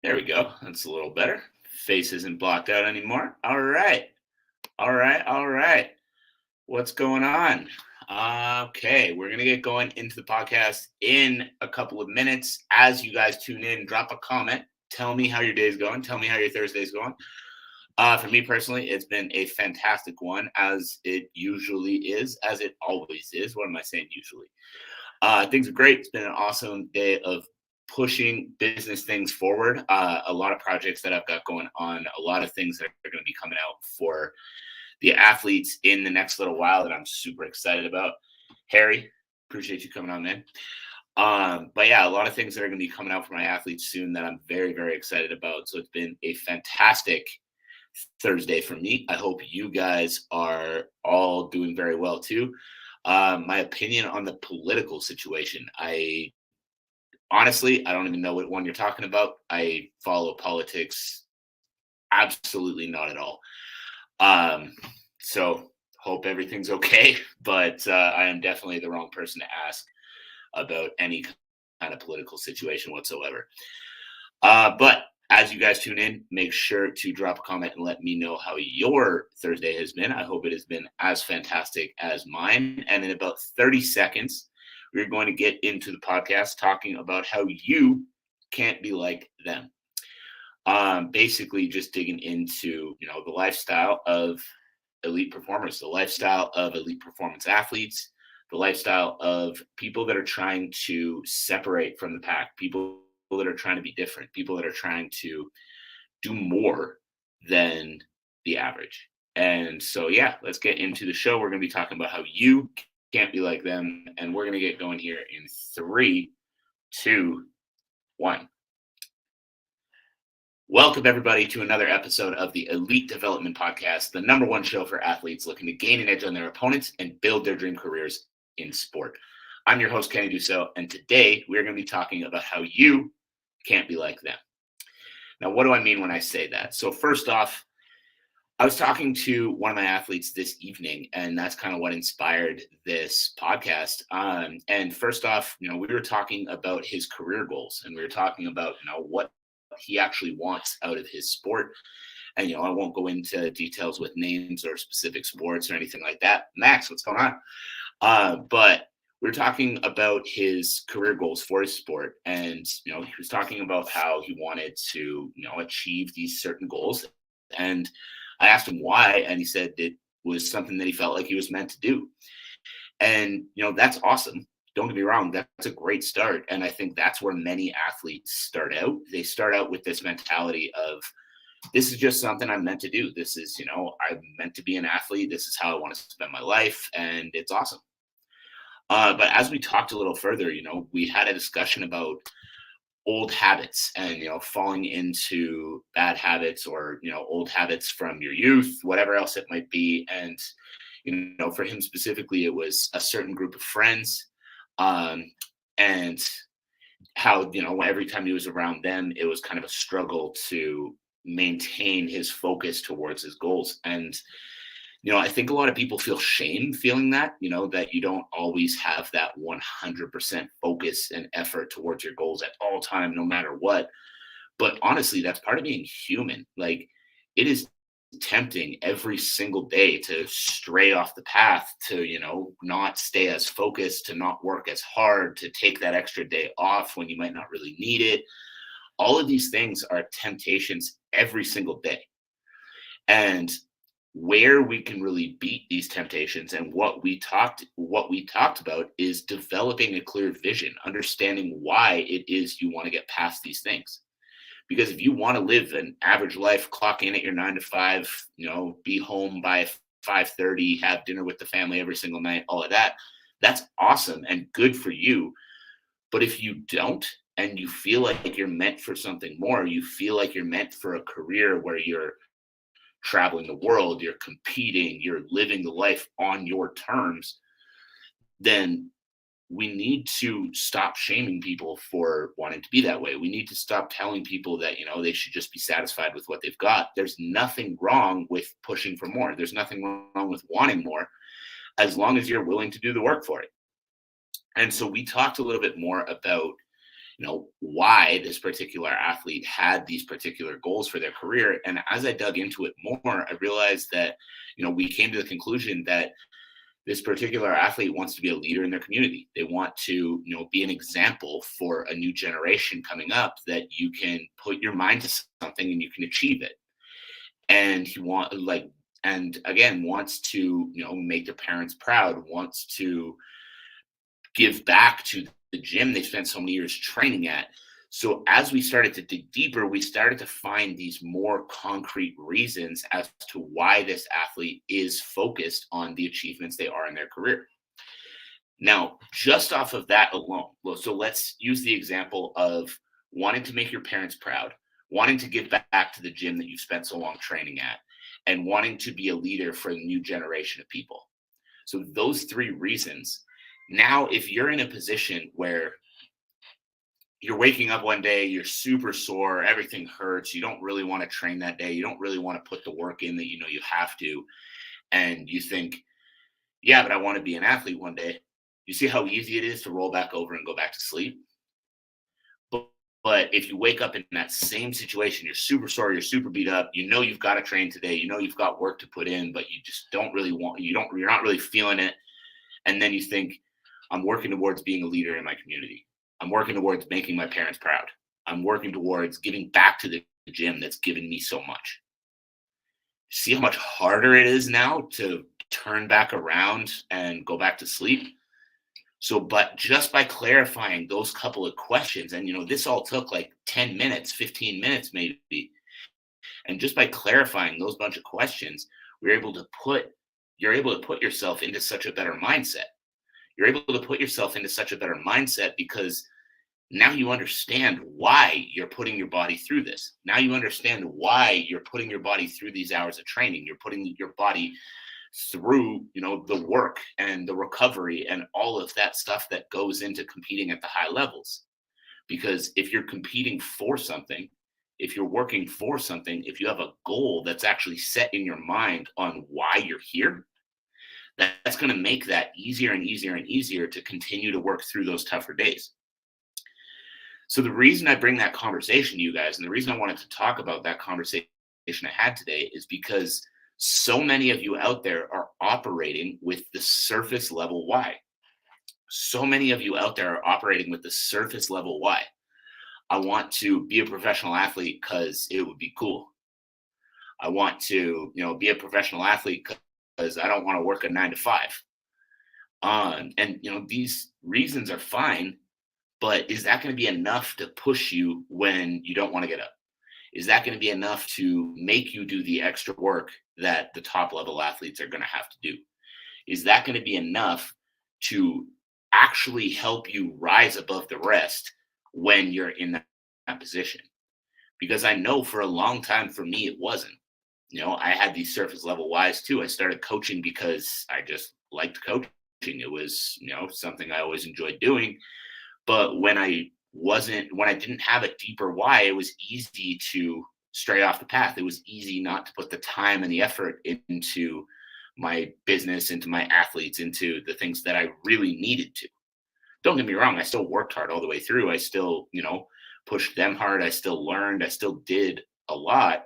There we go. That's a little better. Face isn't blocked out anymore. All right. All right. All right. What's going on? Okay. We're going to get going into the podcast in a couple of minutes. As you guys tune in, drop a comment. Tell me how your day's going. Tell me how your Thursday's going. For me personally, it's been a fantastic one, as it usually is, as it always is. What am I saying usually? Things are great. It's been an awesome day of pushing business things forward. A lot of projects that I've got going on, a lot of things that are going to be coming out for the athletes in the next little while that I'm super excited about. Harry, appreciate you coming on, man. But yeah, a lot of things that are going to be coming out for my athletes soon that I'm very, very excited about. So it's been a fantastic Thursday for me. I hope you guys are all doing very well too. My opinion on the political situation. I don't even know what one you're talking about. I follow politics absolutely not at all. So hope everything's okay, but I am definitely the wrong person to ask about any kind of political situation whatsoever. But as you guys tune in, make sure to drop a comment and let me know how your Thursday has been. I hope it has been as fantastic as mine. And in about 30 seconds, we're going to get into the podcast talking about how you can't be like them. Basically just digging into, the lifestyle of elite performers, the lifestyle of elite performance athletes, the lifestyle of people that are trying to separate from the pack, people that are trying to be different, people that are trying to do more than the average. And so, yeah, let's get into the show. We're going to be talking about how you can't be like them. And we're going to get going here in 3, 2, 1. Welcome, everybody, to another episode of the Elite Development Podcast, the number one show for athletes looking to gain an edge on their opponents and build their dream careers in sport. I'm your host, Kenny Dusseault, and today we're going to be talking about how you can't be like them. Now, what do I mean when I say that? So first off, I was talking to one of my athletes this evening, and that's kind of what inspired this podcast. And first off, we were talking about his career goals, and we were talking about, what he actually wants out of his sport. And, I won't go into details with names or specific sports or anything like that. Max, what's going on? But we were talking about his career goals for his sport. And, he was talking about how he wanted to, achieve these certain goals. And I asked him why, and he said it was something that he felt like he was meant to do. And, that's awesome. Don't get me wrong, that's a great start. And I think that's where many athletes start out. They start out with this mentality of, this is just something I'm meant to do. This is, I'm meant to be an athlete. This is how I want to spend my life. And it's awesome. But as we talked a little further, we had a discussion about old habits and, falling into bad habits or, old habits from your youth, whatever else it might be. And, for him specifically, it was a certain group of friends. And how, every time he was around them, it was kind of a struggle to maintain his focus towards his goals. And, I think a lot of people feel shame feeling that, that you don't always have that 100% focus and effort towards your goals at all time, no matter what. But honestly, that's part of being human. Like, it is tempting every single day to stray off the path, to, not stay as focused, to not work as hard, to take that extra day off when you might not really need it. All of these things are temptations every single day. And where we can really beat these temptations and what we talked about is developing a clear vision, understanding why it is you want to get past these things. Because if you want to live an average life, clock in at your 9 to 5, be home by 5:30, have dinner with the family every single night, all of that, that's awesome and good for you. But if you don't, and you feel like you're meant for something more, you feel like you're meant for a career where you're traveling the world, you're competing, you're living the life on your terms, then we need to stop shaming people for wanting to be that way. We need to stop telling people that, they should just be satisfied with what they've got. There's nothing wrong with pushing for more. There's nothing wrong with wanting more, as long as you're willing to do the work for it. And so we talked a little bit more about, why this particular athlete had these particular goals for their career. And as I dug into it more, I realized that, we came to the conclusion that this particular athlete wants to be a leader in their community. They want to, be an example for a new generation coming up, that you can put your mind to something and you can achieve it. And and again, wants to, make their parents proud, wants to give back to the gym they spent so many years training at. So as we started to dig deeper, we started to find these more concrete reasons as to why this athlete is focused on the achievements they are in their career. Now, just off of that alone, so let's use the example of wanting to make your parents proud, wanting to give back to the gym that you've spent so long training at, and wanting to be a leader for a new generation of people. So those three reasons. Now, if you're in a position where you're waking up one day, you're super sore, everything hurts, you don't really want to train that day, you don't really want to put the work in that you know you have to, and you think, yeah, but I want to be an athlete one day. You see how easy it is to roll back over and go back to sleep? But, but if you wake up in that same situation, you're super sore, you're super beat up, you know you've got to train today, you know you've got work to put in, but you just don't really want, you're not really feeling it. And then you think, I'm working towards being a leader in my community. I'm working towards making my parents proud. I'm working towards giving back to the gym that's given me so much. See how much harder it is now to turn back around and go back to sleep? So, but just by clarifying those couple of questions, and this all took like 10 minutes, 15 minutes maybe. And just by clarifying those bunch of questions, you're able to put yourself into such a better mindset. You're able to put yourself into such a better mindset because now you understand why you're putting your body through this. Now you understand why you're putting your body through these hours of training. You're putting your body through, the work and the recovery and all of that stuff that goes into competing at the high levels. Because if you're competing for something, if you're working for something, if you have a goal that's actually set in your mind on why you're here, that's going to make that easier and easier and easier to continue to work through those tougher days. So the reason I bring that conversation to you guys, and the reason I wanted to talk about that conversation I had today, is because so many of you out there are operating with the surface level why. So many of you out there are operating with the surface level why. I want to be a professional athlete because it would be cool. I want to, be a professional athlete because I don't want to work a 9 to 5. And these reasons are fine, but is that going to be enough to push you when you don't want to get up? Is that going to be enough to make you do the extra work that the top level athletes are going to have to do? Is that going to be enough to actually help you rise above the rest when you're in that position? Because I know for a long time for me, it wasn't. I had these surface level whys too. I started coaching because I just liked coaching. It was, something I always enjoyed doing. But when I didn't have a deeper why, it was easy to stray off the path. It was easy not to put the time and the effort into my business, into my athletes, into the things that I really needed to. Don't get me wrong. I still worked hard all the way through. I still, pushed them hard. I still learned. I still did a lot.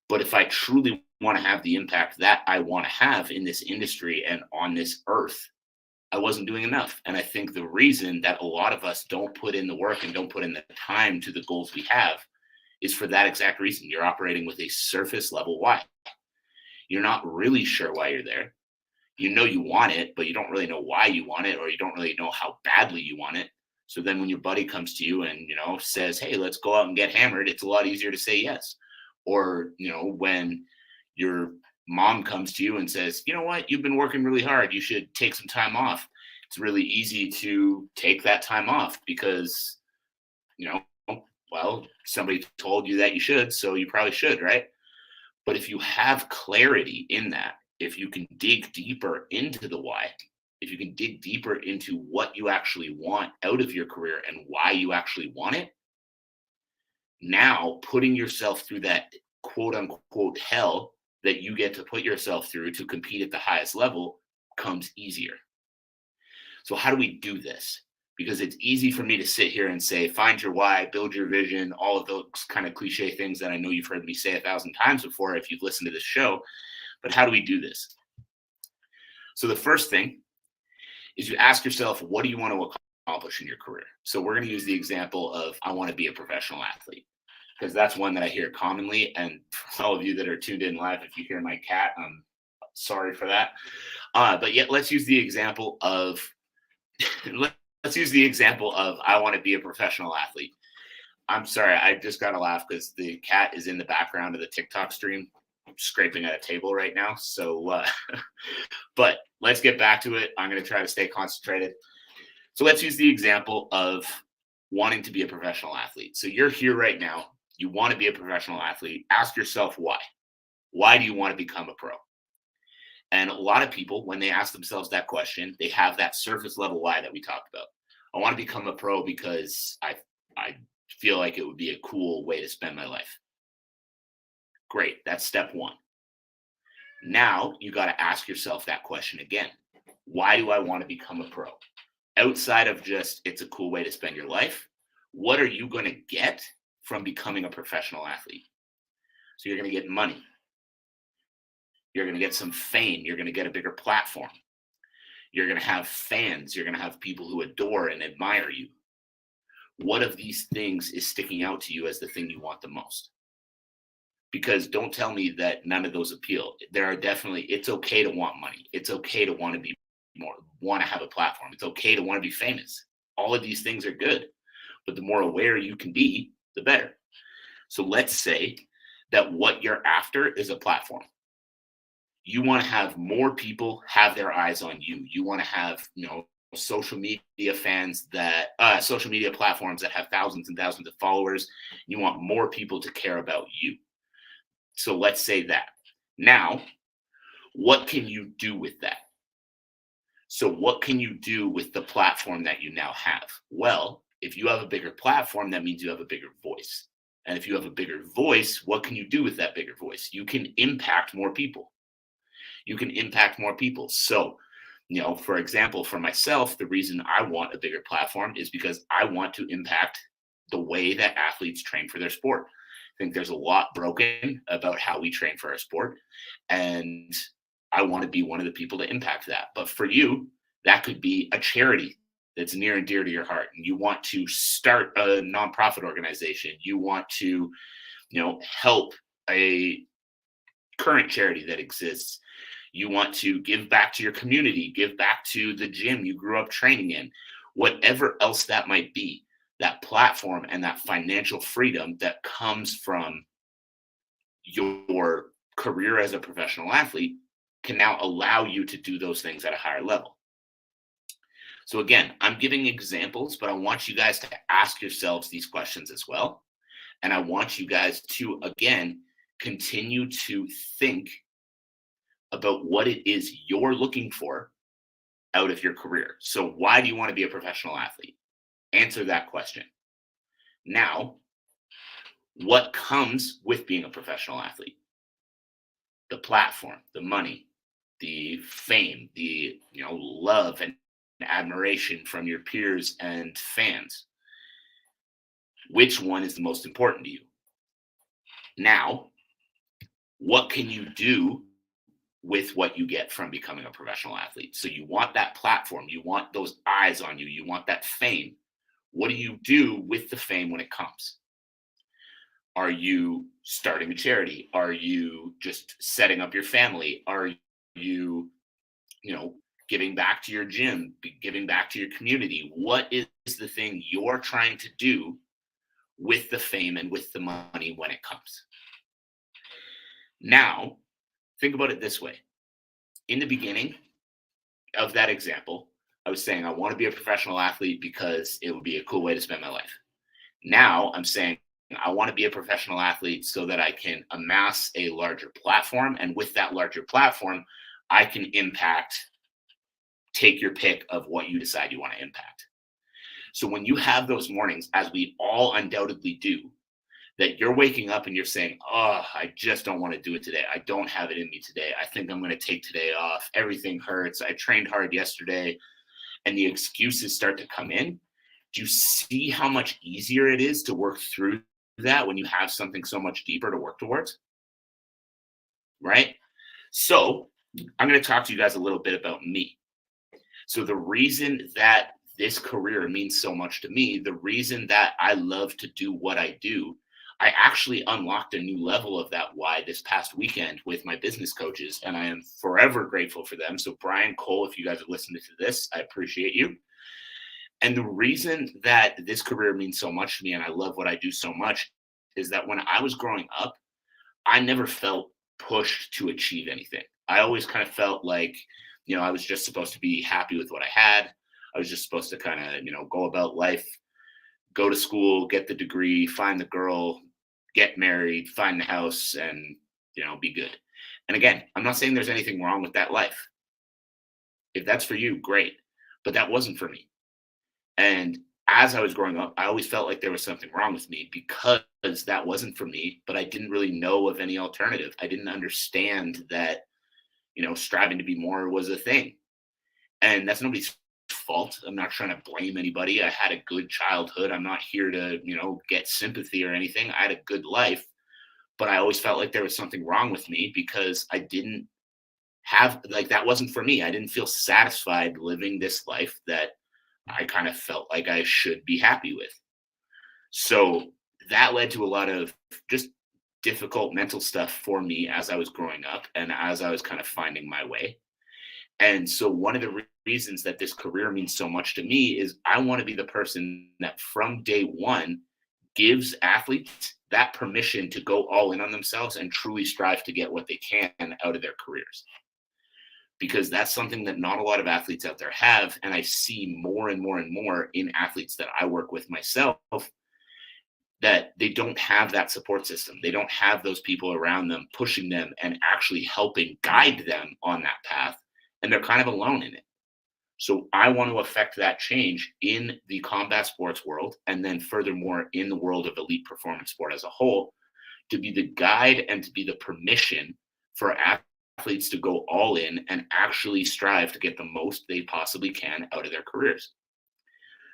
But if I truly want to have the impact that I want to have in this industry and on this earth, I wasn't doing enough. And I think the reason that a lot of us don't put in the work and don't put in the time to the goals we have is for that exact reason. You're operating with a surface level why. You're not really sure why you're there. You know you want it, but you don't really know why you want it, or you don't really know how badly you want it. So then when your buddy comes to you and, says, hey, let's go out and get hammered, it's a lot easier to say yes. Or, when your mom comes to you and says, you know what, you've been working really hard, you should take some time off. It's really easy to take that time off because, well, somebody told you that you should, so you probably should, right? But if you have clarity in that, if you can dig deeper into the why, if you can dig deeper into what you actually want out of your career and why you actually want it, now putting yourself through that quote unquote hell that you get to put yourself through to compete at the highest level comes easier. So how do we do this? because it's easy for me to sit here and say, find your why, build your vision, all of those kind of cliche things that I know you've heard me say 1,000 times before if you've listened to this show. But how do we do this? So the first thing is you ask yourself, what do you want to accomplish in your career? So we're going to use the example of, I want to be a professional athlete, because that's one that I hear commonly. And for all of you that are tuned in live, if you hear my cat, I'm sorry for that. But yet let's use the example of, let's use the example of, I want to be a professional athlete. I'm sorry, I just got to laugh because the cat is in the background of the TikTok stream. I'm scraping at a table right now. So, but let's get back to it. I'm going to try to stay concentrated. So let's use the example of wanting to be a professional athlete. So you're here right now. You want to be a professional athlete. Ask yourself why. Why do you want to become a pro? And a lot of people, when they ask themselves that question, they have that surface level why that we talked about. I want to become a pro because I feel like it would be a cool way to spend my life. Great. That's step one. Now you got to ask yourself that question again. Why do I want to become a pro? Outside of just, it's a cool way to spend your life, what are you going to get from becoming a professional athlete? So you're going to get money. You're going to get some fame. You're going to get a bigger platform. You're going to have fans. You're going to have people who adore and admire you. What of these things is sticking out to you as the thing you want the most? Because don't tell me that none of those appeal. There are definitely, it's okay to want money. It's okay to want to be more, want to have a platform. It's okay to want to be famous. All of these things are good, but the more aware you can be, the better. So let's say that what you're after is a platform. You want to have more people have their eyes on you. You want to have, social media fans that, social media platforms that have thousands and thousands of followers. You want more people to care about you. So let's say that. Now, what can you do with that? So what can you do with the platform that you now have? Well, if you have a bigger platform, that means you have a bigger voice. And if you have a bigger voice, what can you do with that bigger voice? You can impact more people. You can impact more people. So, for example, for myself, the reason I want a bigger platform is because I want to impact the way that athletes train for their sport. I think there's a lot broken about how we train for our sport, and I want to be one of the people to impact that. But for you, that could be a charity that's near and dear to your heart, and you want to start a nonprofit organization. You want to, help a current charity that exists. You want to give back to your community, give back to the gym you grew up training in, whatever else that might be. That platform and that financial freedom that comes from your career as a professional athlete can now allow you to do those things at a higher level. So again, I'm giving examples, but I want you guys to ask yourselves these questions as well. And I want you guys to, again, continue to think about what it is you're looking for out of your career. So why do you want to be a professional athlete? Answer that question. Now, what comes with being a professional athlete? The platform, the money, the fame, the love and admiration from your peers and fans. Which one is the most important to you? Now, what can you do with what you get from becoming a professional athlete? So you want that platform, you want those eyes on you, you want that fame. What do you do with the fame when it comes? Are you starting a charity? Are you just setting up your family? Are you, giving back to your gym, giving back to your community? What is the thing you're trying to do with the fame and with the money when it comes? Now, think about it this way. In the beginning of that example, I was saying I want to be a professional athlete because it would be a cool way to spend my life. Now I'm saying I want to be a professional athlete so that I can amass a larger platform. And with that larger platform, I can impact, take your pick of what you decide you want to impact. So when you have those mornings, as we all undoubtedly do, that you're waking up and you're saying, oh, I just don't want to do it today. I don't have it in me today. I think I'm going to take today off. Everything hurts. I trained hard yesterday and the excuses start to come in, do you see how much easier it is to work through that when you have something so much deeper to work towards? Right? So, I'm going to talk to you guys a little bit about me. So, the reason that this career means so much to me, the reason that I love to do what I do, I actually unlocked a new level of that why this past weekend with my business coaches, and I am forever grateful for them. So, Brian Cole, if you guys are listening to this, I appreciate you. And the reason that this career means so much to me and I love what I do so much is that when I was growing up, I never felt pushed to achieve anything. I always kind of felt like, I was just supposed to be happy with what I had. I was just supposed to kind of, go about life, go to school, get the degree, find the girl, get married, find the house, and, be good. And again, I'm not saying there's anything wrong with that life. If that's for you, great. But that wasn't for me. And as I was growing up, I always felt like there was something wrong with me because that wasn't for me, but I didn't really know of any alternative. I didn't understand that, striving to be more was a thing. And that's nobody's fault. I'm not trying to blame anybody. I had a good childhood. I'm not here to, get sympathy or anything. I had a good life, but I always felt like there was something wrong with me because I didn't that wasn't for me. I didn't feel satisfied living this life that I kind of felt like I should be happy with. So that led to a lot of just difficult mental stuff for me as I was growing up and as I was kind of finding my way. And so one of the reasons that this career means so much to me is I want to be the person that from day one gives athletes that permission to go all in on themselves and truly strive to get what they can out of their careers. Because that's something that not a lot of athletes out there have. And I see more and more and more in athletes that I work with myself that they don't have that support system. They don't have those people around them pushing them and actually helping guide them on that path. And they're kind of alone in it. So I want to affect that change in the combat sports world. And then furthermore, in the world of elite performance sport as a whole, to be the guide and to be the permission for athletes to go all in and actually strive to get the most they possibly can out of their careers.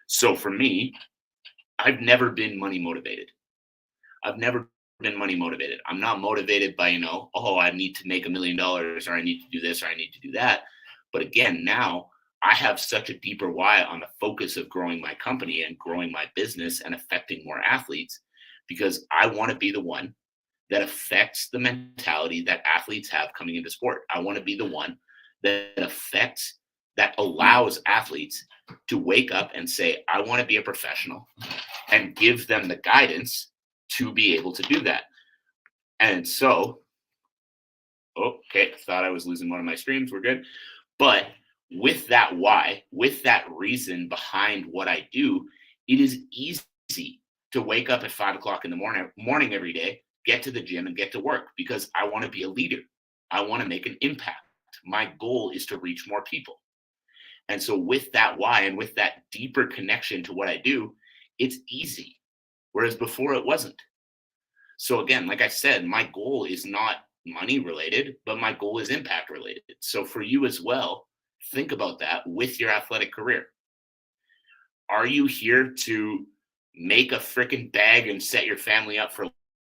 So for me, I've never been money motivated. I've never been money motivated. I'm not motivated by, I need to make $1 million or I need to do this or I need to do that. But again, now I have such a deeper why on the focus of growing my company and growing my business and affecting more athletes because I want to be the one that affects the mentality that athletes have coming into sport. I want to be the one that allows athletes to wake up and say, I want to be a professional and give them the guidance to be able to do that. And so, okay, thought I was losing one of my streams. We're good. But with that why, with that reason behind what I do, it is easy to wake up at 5 o'clock in the morning every day, get to the gym and get to work because I want to be a leader. I want to make an impact. My goal is to reach more people. And so with that why and with that deeper connection to what I do, it's easy. Whereas before it wasn't. So again, like I said, my goal is not money related, but my goal is impact related. So for you as well, think about that with your athletic career. Are you here to make a freaking bag and set your family up for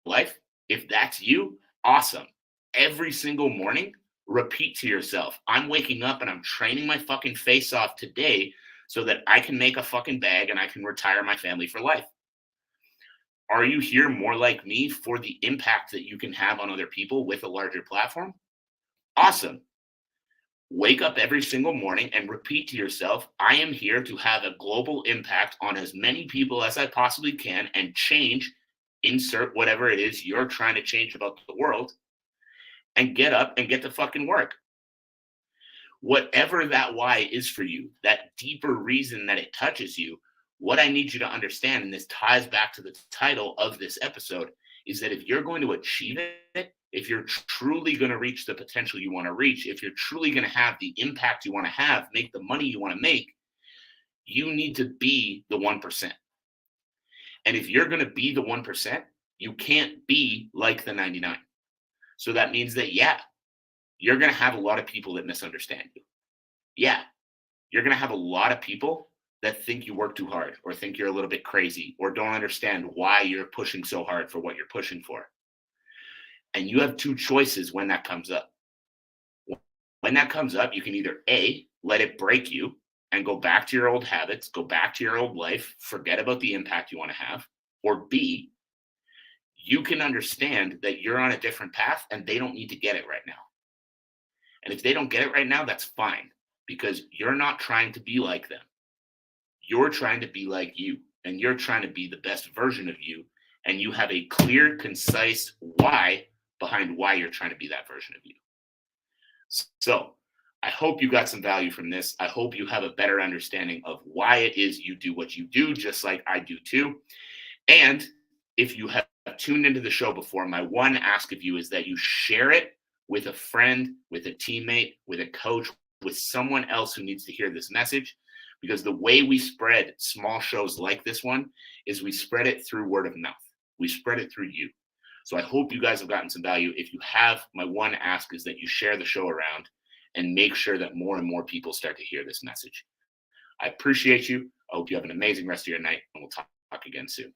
life? If that's you, awesome. Every single morning, repeat to yourself, I'm waking up and I'm training my fucking face off today so that I can make a fucking bag and I can retire my family for life. Are you here more like me for the impact that you can have on other people with a larger platform? Awesome. Wake up every single morning and repeat to yourself, I am here to have a global impact on as many people as I possibly can and change, insert whatever it is you're trying to change about the world, and get up and get to fucking work. Whatever that why is for you, that deeper reason that it touches you, what I need you to understand, and this ties back to the title of this episode, is that if you're going to achieve it, if you're truly going to reach the potential you want to reach, if you're truly going to have the impact you want to have, make the money you want to make, you need to be the 1%. And if you're going to be the 1%, you can't be like the 99. So that means that, yeah, you're going to have a lot of people that misunderstand you. Yeah, you're going to have a lot of people that think you work too hard or think you're a little bit crazy or don't understand why you're pushing so hard for what you're pushing for. And you have two choices when that comes up. When that comes up, you can either A, let it break you and go back to your old habits, go back to your old life, forget about the impact you want to have, or B, you can understand that you're on a different path and they don't need to get it right now. And if they don't get it right now, that's fine because you're not trying to be like them. You're trying to be like you and you're trying to be the best version of you. And you have a clear, concise why behind why you're trying to be that version of you. So I hope you got some value from this. I hope you have a better understanding of why it is you do what you do, just like I do too. And if you have tuned into the show before, my one ask of you is that you share it with a friend, with a teammate, with a coach, with someone else who needs to hear this message. Because the way we spread small shows like this one is we spread it through word of mouth. We spread it through you. So I hope you guys have gotten some value. If you have, my one ask is that you share the show around and make sure that more and more people start to hear this message. I appreciate you. I hope you have an amazing rest of your night, and we'll talk again soon.